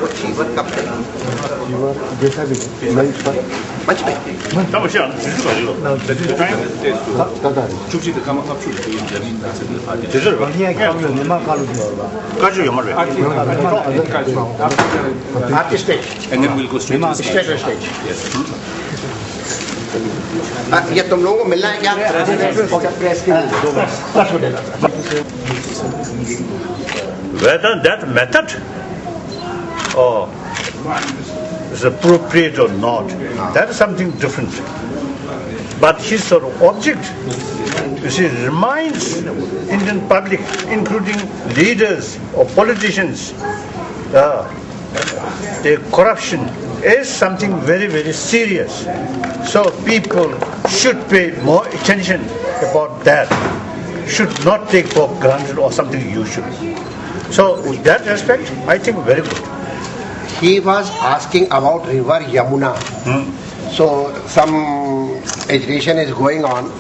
वो चीवर कब है? चीवर जैसा भी मंच पर那么这样只是搞这个，出去的干嘛他出去人民大这个发的，就是你也看着你们看着吧，该是有么人？ Artist stage. and then we'll go straight to the Stage to stage. ये तुम लोगों को मिलना है क्या? Whether that method is appropriate or not, that is something different. But his sort of object, you see, reminds Indian public, including leaders or politicians, the corruption is something very, very serious. So people should pay more attention about that. Should not take for granted or something usual. So with that respect, I think very good. He was asking about river Yamuna. So some agitation is going on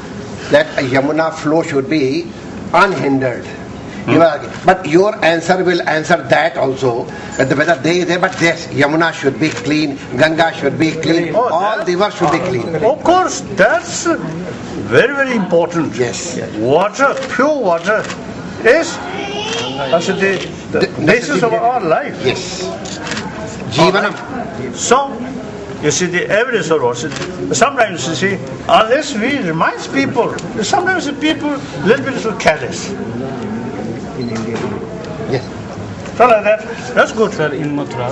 that Yamuna flow should be unhindered. But your answer will answer that also. Whether they there, but yes, Yamuna should be clean, Ganga should be clean, all rivers should be clean. Of course, that's very, very important. Yes. Water, pure water, is the basis of our life. Yes. Jivanam. So, you see, the evidence of also, sometimes you see, unless we remind people, sometimes the people a little bit so careless. Yes. So like that, that's good. Sir, in Mathura,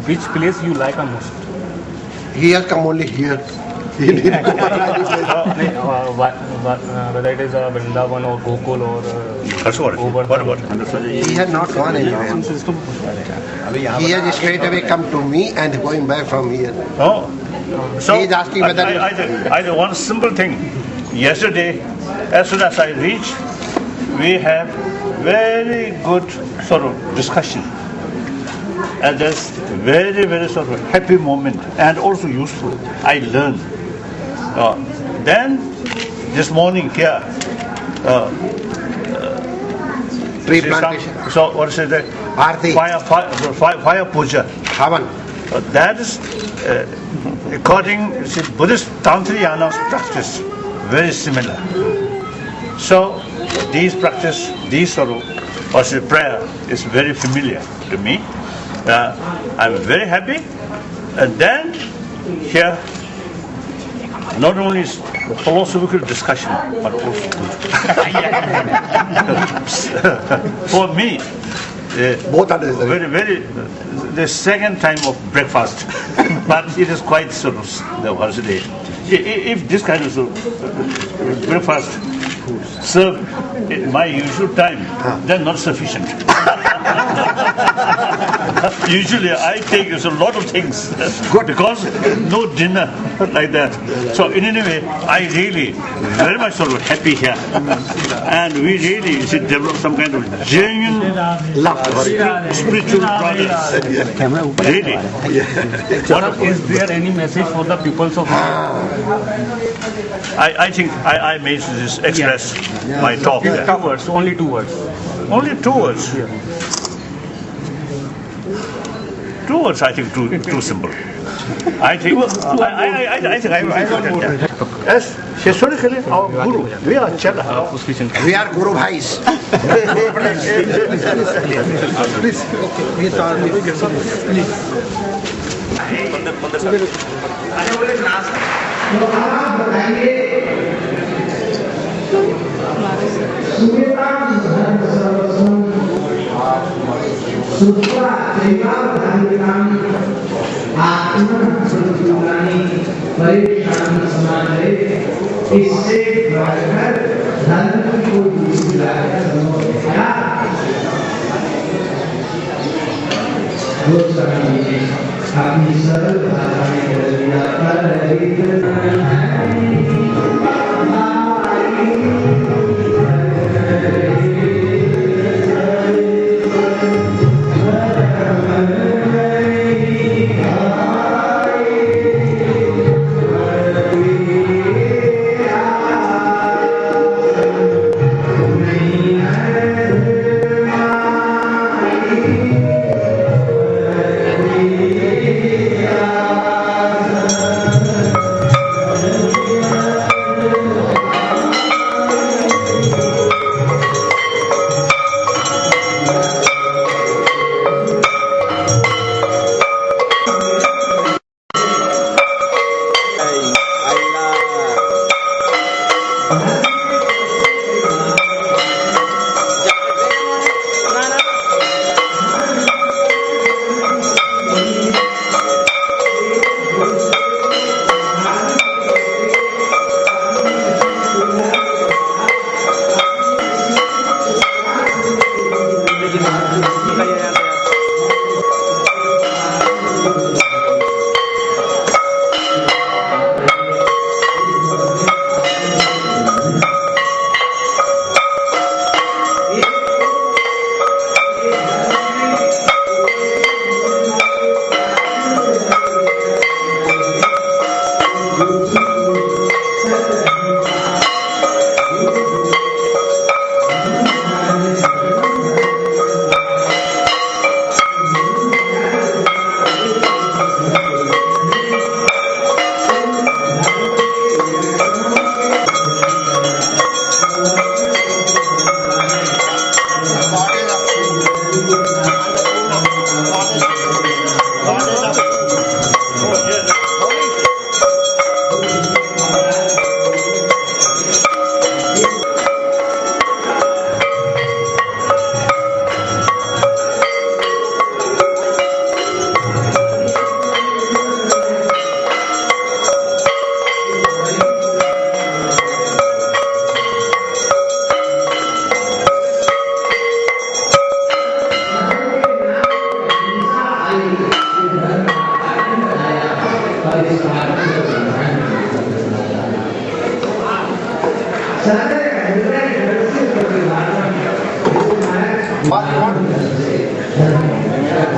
which place you like the most? He has come only here. He need to Whether it is Vrindavan or Gokul or That's what about it? He has not gone anywhere. He has straight away come to me and going back from here. Oh. So, He is asking whether I did one simple thing. Yesterday, as soon as I reached, we have very good sort of discussion. And that's very, very sort of happy moment and also useful. I learned. Then, this morning here, tree plantation. so what is it? Aarti. Fire puja. Havan. That is, according to Buddhist Tantrayana's practice, very similar. So, these practice, these sort of prayer is very familiar to me. I'm very happy. And then, here, not only is philosophical discussion, but also good. For me, Both are necessary. very, very, the second time of breakfast, but it is quite sort of the holiday. If this kind of breakfast served in my usual time, then not sufficient. Usually I take a lot of things because no dinner like that. So in any way, I really very much sort of happy here, and we really should develop some kind of genuine Love. spiritual brothers. Really. Is there any message for the peoples of I think I may just express my talk there. 2 words, only 2 words. Only 2 words. 2 words, I think, too simple. I think, as historically our Guru, we are Chela. We are Guru Bhais. Please.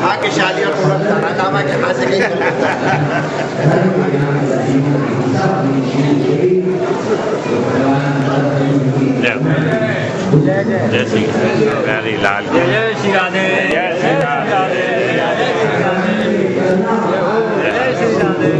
भाग्यशाली और पूरा बताना काम है कि कहाँ से जय श्री प्यारी लाल जय श्री राधे जय श्री राधे जय श्री राधे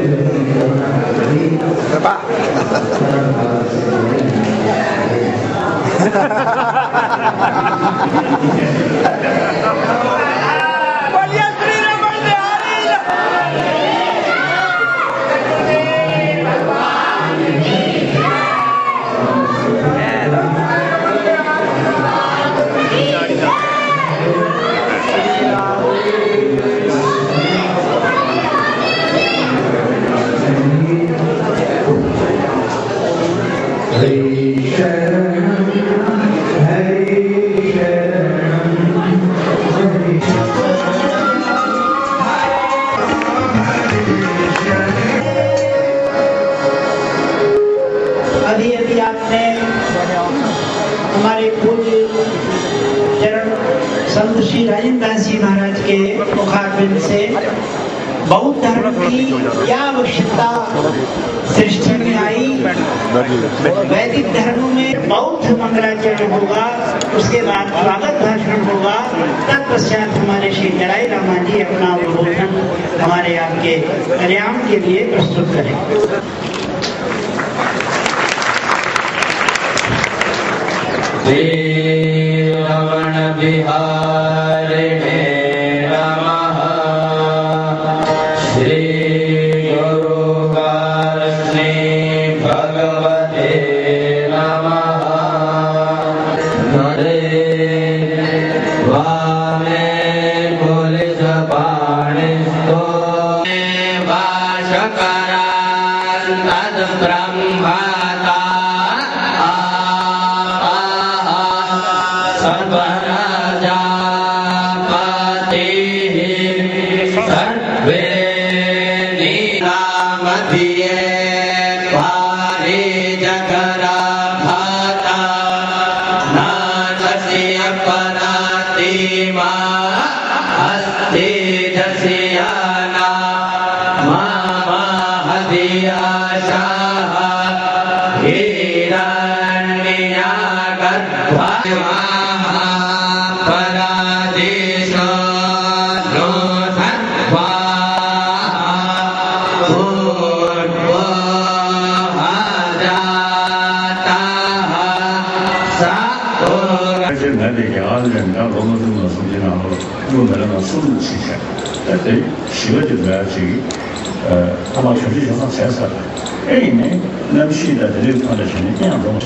अभी आपने हमारे पूज्य चरण संत श्री राजेंद्र दास जी महाराज के मुखारबिंद से बौद्ध धर्म की क्या आवश्यकता सृष्टि में आई, वैदिक धर्म में बौद्ध मंगलाचरण होगा, उसके बाद स्वागत भाषण होगा, तत्पश्चात हमारे श्री दलाई लामा जी अपना उद्बोधन हमारे आपके कल्याण के लिए प्रस्तुत करेंगे। रमण बिहारिणे नमः। श्री गुरु कारुण्य भगवते नमः। नरे वामे कुलिस पाणिस्तो वाशकरान् तद् ब्रह्मता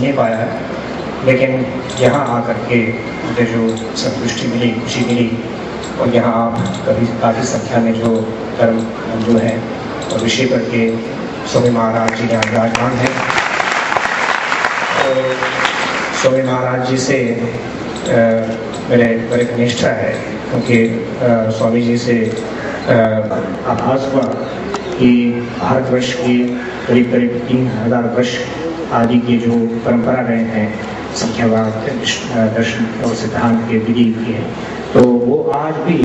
नहीं पाया है, लेकिन यहाँ आकर के मुझे जो संतुष्टि मिली, खुशी मिली, और यहाँ आप कभी काफ़ी संख्या में जो धर्म जो है और विषय करके स्वामी महाराज जी यहाँ विराजमान है। और स्वामी महाराज जी से मेरे बड़े घनिष्ठा है, क्योंकि स्वामी जी से आभास हुआ कि भारतवर्ष की करीब 3000 वर्ष आदि की जो परंपरा रहे हैं संख्यावाद दर्शन और सिद्धांत के विधि के, तो वो आज भी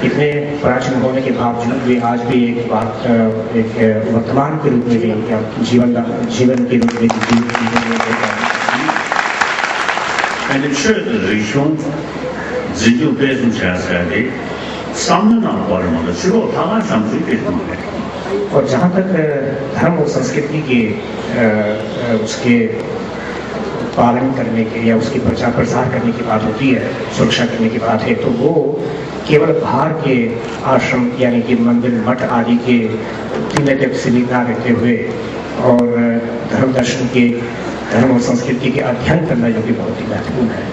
इतने प्राचीन होने के बावजूद भी आज भी एक वर्तमान के रूप में भी जीवन के रूप में और जहाँ तक धर्म और संस्कृति के उसके पालन करने के या उसकी प्रचार प्रसार करने की बात होती है, सुरक्षा करने की बात है, तो वो केवल बाहर के आश्रम यानी कि मंदिर मठ आदि के तक सीमित ना रहते हुए और धर्म दर्शन के धर्म और संस्कृति के अध्ययन करना जो कि बहुत ही महत्वपूर्ण है।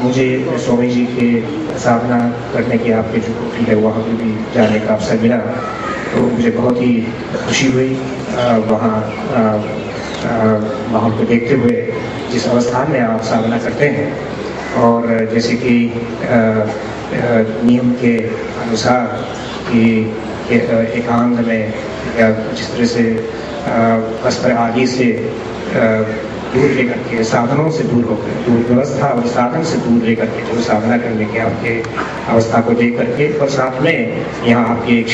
मुझे स्वामी जी के साधना करने की आपके जो कोठी है वहाँ पे भी जाने का अवसर मिला, तो मुझे बहुत ही खुशी हुई। वहाँ माहौल को देखते हुए जिस अवस्था में आप साधना करते हैं, और जैसे कि नियम के अनुसार कि एकांत में या जिस तरह से वस्त्र आदि से दूर लेकर के, साधनों से दूर होकर, दूर व्यवस्था और साधन से दूर लेकर के जो साधना करने के आपके अवस्था को देख करके, और साथ में यहाँ आपके एक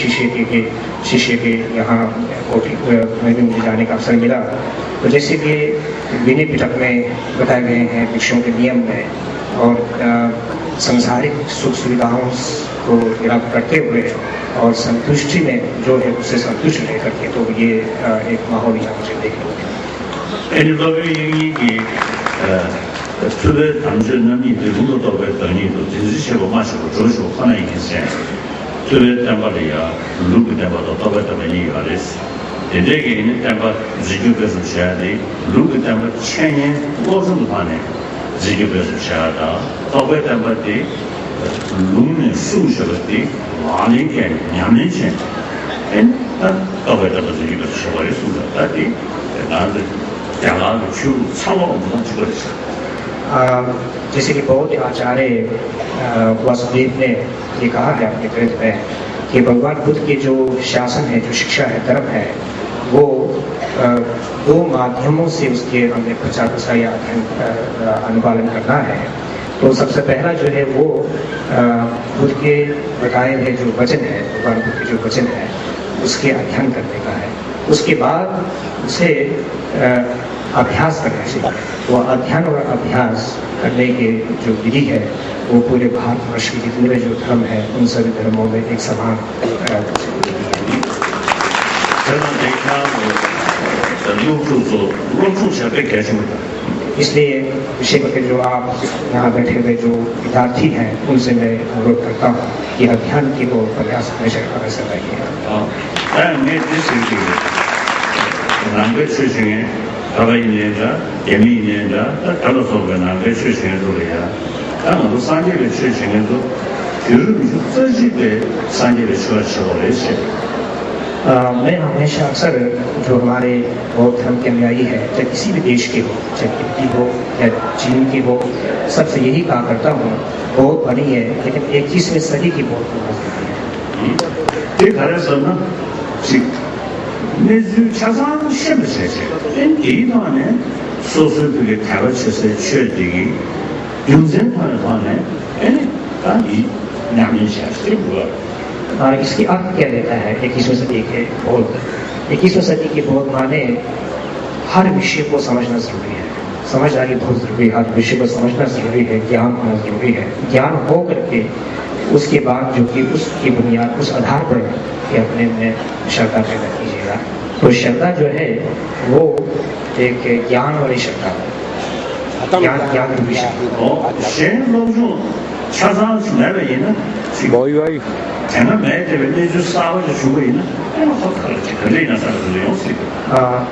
शिष्य के यहाँ कोठी में भी मुझे जाने का अवसर मिला। तो जैसे कि विनय पिटक में बताए गए हैं भिक्षुओं के नियम में, और संसारिक सुख सुविधाओं को निराकरण करते हुए और संतुष्टि में जो है उससे संतुष्ट रह करके, तो ये एक माहौल यहाँ मुझे देखने को मिला।特别当时呢，你对工作到位等于都真是些个嘛是个做手可能一些，特别单把的呀，如果单把到位等于一个的是，这个呢单把自己别说下的，如果单把前年老什么话呢，自己别说下的，到位单把的，农民收拾了的，2年前、2年前，到位单把自己别说我的收拾，但的，那是。जैसे कि बौद्ध आचार्य वासुदेव ने ये कहा है अपने ग्रंथ में कि भगवान बुद्ध के जो शासन है, जो शिक्षा है, धर्म है, वो दो माध्यमों से उसके हमने प्रचार प्रसार या अनुपालन करना है। तो सबसे पहला जो है वो बुद्ध के बताए हुए जो वचन है, भगवान बुद्ध के जो वचन है उसके अध्ययन करने का है। उसके बाद उसे अभ्यास करना चाहिए। वो अध्ययन और अभ्यास करने के जो विधि है वो पूरे भारतवर्ष के जितने जो धर्म है उन सभी धर्मों में एक समान इसलिए विषय करके जो आप यहाँ बैठे हुए जो विद्यार्थी हैं उनसे मैं अनुरोध करता हूँ कि अध्ययन की वो प्रयास हमेशा अवश्य रहिए।南北出行，大概1年着，1年着，到了后边南北出行都了呀。俺们都3届的出行都，就是你自己的3届的车吃好的些。मैं हमेशा अक्सर जो हमारे बौद्ध धर्म के अनुयायी है, चाहे किसी भी देश के हो, चाहे तिब्बती हो या चीन की हो, सबसे यही कहा करता हूँ, बौद्ध बनी है लेकिन 21वीं सदी की बौद्ध है।这看来是呢，是。那就常常是不是这？人第一段呢，说是这个台湾确实确定，用人团的话呢，当地2年前是不个。इसकी अर्थ क्या देता है 21वीं सदी के बौद्ध? 21वीं सदी के बौद्ध माने हर विषय को समझना जरूरी है, समझदारी बहुत जरूरी है, हर विषय को समझना जरूरी है, ज्ञान होना जरूरी है। ज्ञान हो करके उसके बाद जो कि उसकी बुनियाद उस आधार पर कि अपने में श्रद्धा पैदा कीजिएगा। तो श्रद्धा जो है वो एक ज्ञान वाली श्रद्धा है, ज्ञान रूपी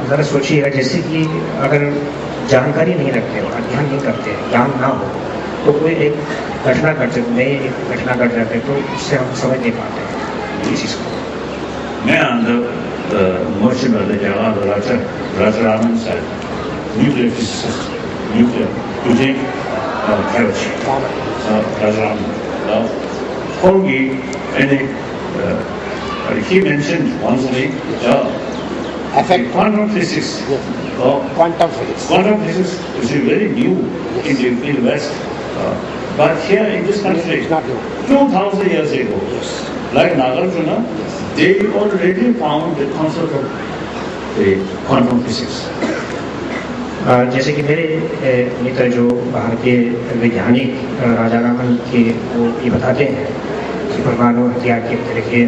जरा सोचिएगा, जैसे कि अगर जानकारी नहीं रखते हो, अध्ययन नहीं करते, ज्ञान ना हो, तो कोई एक घटना घट जाते तो उससे हम समझ नहीं पाते इस चीज को। मैं मोर्चे में राजारामन साहब nuclear physicist, nuclear today Karachi, Rajaram. Holgi, he mentioned once quantum physics. Quantum physics. Quantum physics is very new in the West. But here in this country, 2,000 years ago, like Nagarjuna, they already found the concept of the quantum physics. जैसे कि मेरे मित्र जो भारतीय वैज्ञानिक राजारामन के वो ये बताते हैं कि परमाणु हथियार के तरह के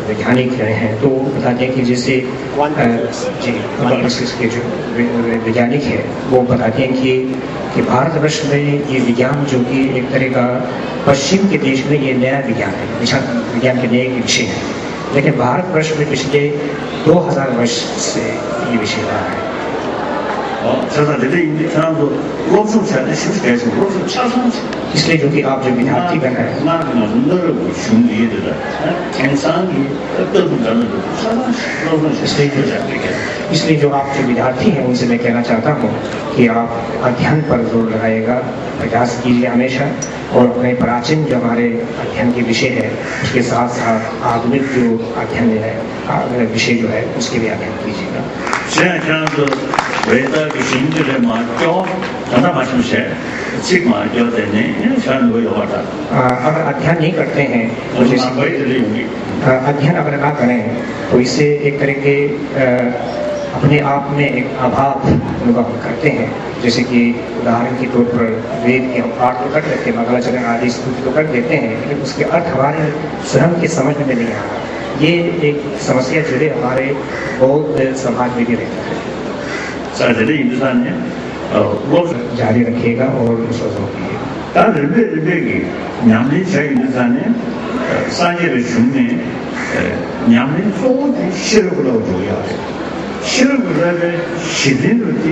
वैज्ञानिक रहे हैं, तो वो बताते हैं कि जैसे जी क्वांटम फिजिक्स के जो वैज्ञानिक है वो बताते हैं कि भारतवर्ष में ये विज्ञान जो कि एक तरह का पश्चिम के देश में ये नया विज्ञान है, विज्ञान के नए विषय है, लेकिन भारतवर्ष में पिछले 2000 वर्ष से ये विषय रहा है। 这个人类你看到老祖先的修改是老祖加上去。 इसलिए जो कि आप जो विद्यार्थी बन रहे हैं, 那个我兄弟的了，天上的都不干了，啥东西老祖先就这样的。 इसलिए जो आप जो विद्यार्थी हैं उनसे मैं कहना चाहता हूँ कि आप अध्ययन पर जोर लगाइएगा, प्रयास कीजिए हमेशा, और अपने प्राचीन जो हमारे अध्ययन के विषय है उसके साथ साथ आधुनिक जो अध्ययन है विषय जो है उसके भी अध्ययन कीजिएगा। 现在这样子，为了个新的嘛教，让他们出现，这嘛教的呢，全都有的。 अगर अध्ययन नहीं करते हैं तो जैसे अध्ययन अगर ना करें तो इससे एक तरह के अपने आप में एक अभाव अनुभव करते हैं। जैसे कि उदाहरण के तौर पर वेद के हम पाठ तो कर लेते हैं, मंगलाचरण आदि स्तुति तो कर देते हैं, लेकिन उसके अर्थ हमारे स्वयं के समझ में नहीं आ रहा। ये एक समस्या जो है हमारे बौद्ध समाज में भी रहता है। जारी रखिएगा और विश्वास कीजिएगा। 但是这个娘们在印度上呢，3月的时候呢，娘们做的西鲁古老主要的，西鲁古老的西林路的，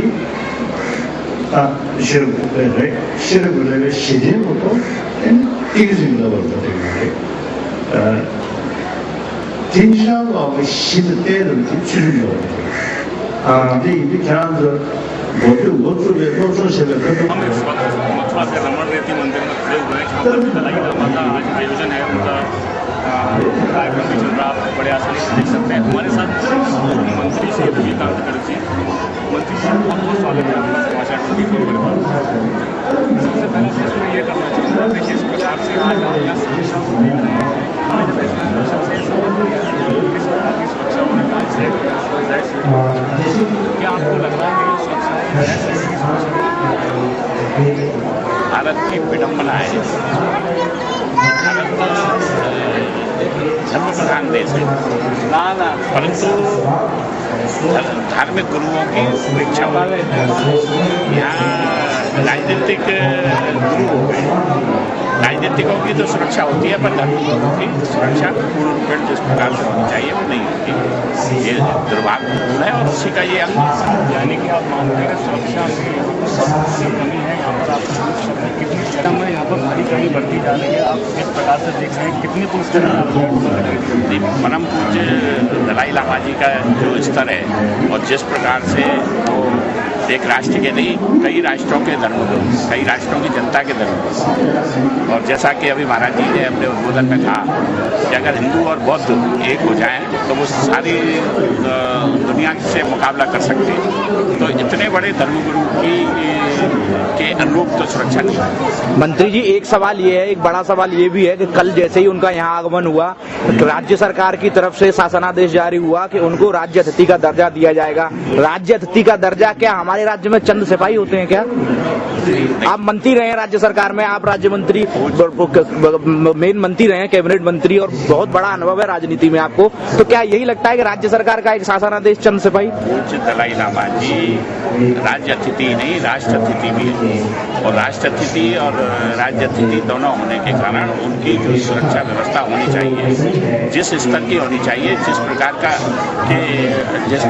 西鲁古老的西林路的，第一个是老的这个，天上老的西的带路的就是老的，这一个这样子。 我做些的， थोड़ा सा रमण रेती मंदिर में खड़े हुए हैं, जहाँ पर दलाई लामा का आज आयोजन है, उनका कार्यक्रम भी चल रहा है, बड़े आसानी से देख सकते हैं। हमारे साथ मंत्री श्री रविकांत खड़गे जी, मंत्री जी बहुत बहुत स्वागत है आपका समाचार 24 पर। सबसे पहले प्रश्न ये करना चाहूँगा, देखिए इस प्रकार से आज आप यहाँ सुरक्षा हो रही है, हमें जब इस सुरक्षा से किस प्रकार की सुरक्षा होने का क्या आपको लग रहा है कि सुरक्षा भारत की विडम्बना है। भारत धर्म प्रधान देश है, परंतु धार्मिक गुरुओं की उपेक्षा वाले यहाँ राजनीतिक गुरु हो गए। राजनीतिकों की तो सुरक्षा होती है, पर धर्मगुरुओं की सुरक्षा पूर्ण रूपेण जिस प्रकार से होनी चाहिए वो नहीं होती। ये दुर्भाग्यपूर्ण है और उसी का ये अंग, यानी कि आप मानते हैं सुरक्षा की कमी है यहाँ पर। आप कितनी शर्म है यहाँ पर भारी कमी बढ़ती जा रही है, आप इस प्रकार से देख रहे हैं कितनी पुलिस परम पूज्य दलाई लामा जी का जो स्तर है और जिस प्रकार से वो एक राष्ट्र के नहीं कई राष्ट्रों के धर्मगुरु, कई राष्ट्रों की जनता के धर्मगुरु, और जैसा कि अभी महाराज जी ने अपने उद्बोधन में कहा कि अगर हिंदू और बौद्ध एक हो जाएं तो वो सारी दुनिया से मुकाबला कर सकते हैं। तो इतने बड़े धर्मगुरु के अनुरूप तो सुरक्षा नहीं है। मंत्री जी, एक सवाल ये है, एक बड़ा सवाल ये भी है कि कल जैसे ही उनका यहाँ आगमन हुआ, राज्य सरकार की तरफ से शासनादेश जारी हुआ कि उनको राज्य अतिथि का दर्जा दिया जाएगा। राज्य अतिथि का दर्जा क्या हमारे राज्य में चंद सिपाही होते हैं क्या? आप मंत्री रहे हैं राज्य सरकार में, आप राज्य मंत्री मेन मंत्री रहे हैं, कैबिनेट मंत्री, और बहुत बड़ा अनुभव है राजनीति में आपको, तो क्या यही लगता है कि राज्य सरकार का एक शासनादेश चंद सिपाही? पूज्य दलाई लामा जी राज्य अतिथि नहीं राष्ट्र अतिथि भी है, और राष्ट्र अतिथि और राज्य अतिथि दोनों होने के कारण उनकी जो सुरक्षा व्यवस्था होनी चाहिए जिस स्तर की होनी चाहिए, जिस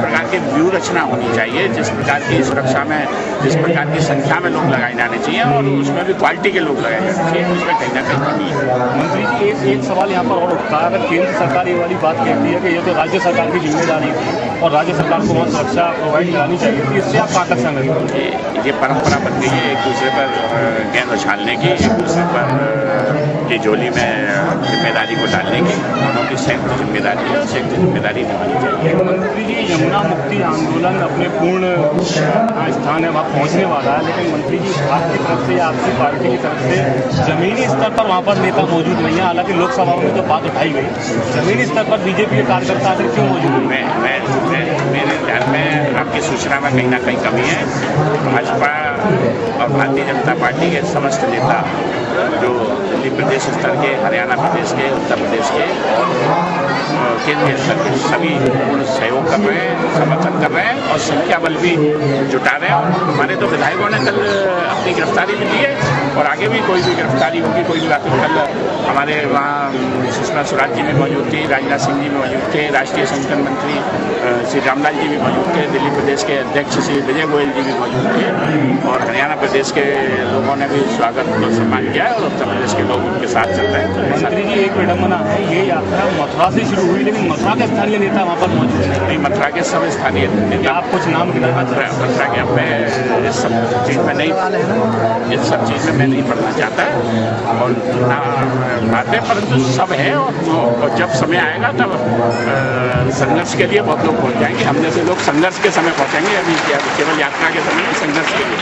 प्रकार की व्यू रचना होनी चाहिए, जिस प्रकार की सुरक्षा में जिस प्रकार की संख्या में लोग लगाए जाने चाहिए और उसमें भी क्वालिटी के लोग लगाए जाने चाहिए, उसमें कहीं ना कहीं कमी है। मंत्री जी, एक सवाल यहाँ पर और उठता है, अगर केंद्र सरकार ये वाली बात कहती है कि ये तो राज्य सरकार की जिम्मेदारी थी और राज्य सरकार को वहाँ सुरक्षा प्रोवाइड करानी चाहिए, तो इससे आप कहाँ तक सहमत हैं? ये परंपरा बन गई है एक दूसरे पर गेंद उछालने की, एक दूसरे पर की झोली में जिम्मेदारी को डालने की, दोनों की संयुक्त जिम्मेदारी है, संयुक्त जिम्मेदारी निभानी चाहिए। मंत्री जी, यमुना मुक्ति आंदोलन अपने पूर्ण स्थान है वहाँ पहुँचने वाला है, लेकिन मंत्री जी आपकी तरफ से या आपकी पार्टी की तरफ से जमीनी स्तर पर वहाँ पर नेता मौजूद नहीं है। हालांकि लोकसभा में तो बात उठाई गई, जमीनी स्तर पर बीजेपी के कार्यकर्ता क्यों मौजूद है? मेरे ख्याल में आपकी सूचना में कहीं ना कहीं कमी है। भाजपा और भारतीय जनता पार्टी के समस्त नेता जो दिल्ली प्रदेश स्तर के, हरियाणा प्रदेश के, उत्तर प्रदेश के और केंद्रीय स्तर के सभी पूर्ण सहयोग कर रहे हैं, समर्थन कर रहे हैं और संख्या बल भी जुटा रहे हैं। और हमारे तो विधायकों ने कल अपनी गिरफ्तारी भी दी है और आगे भी कोई भी गिरफ्तारी होगी, कोई भी बात। कल हमारे वहाँ सुषमा स्वराज जी भी मौजूद थी, राजनाथ सिंह जी भी मौजूद थे, राष्ट्रीय संगठन मंत्री श्री रामलाल जी भी मौजूद थे, दिल्ली प्रदेश के अध्यक्ष श्री विजय गोयल जी भी मौजूद थे और हरियाणा प्रदेश के लोगों ने भी स्वागत और सम्मान किया है और उत्तर प्रदेश के लोग उनके साथ चल रहे हैं। मंत्री जी एक विडम्बना है, ये यात्रा मथुरा से शुरू हुई लेकिन मथुरा के स्थानीय नेता वहाँ पर मौजूद नहीं। मथुरा के सब स्थानीय नेता, आप कुछ नाम मथुरा के अब मैं इस सब चीज़ में नहीं, इन सब चीज़ में मैं नहीं पढ़ना चाहता और ना बातें, परंतु सब है और जब समय आएगा तब संघर्ष के लिए बहुत लोग पहुँच जाएंगे। हम जैसे लोग संघर्ष के समय पहुँचेंगे, अभी केवल यात्रा के समय संघर्ष के लिए।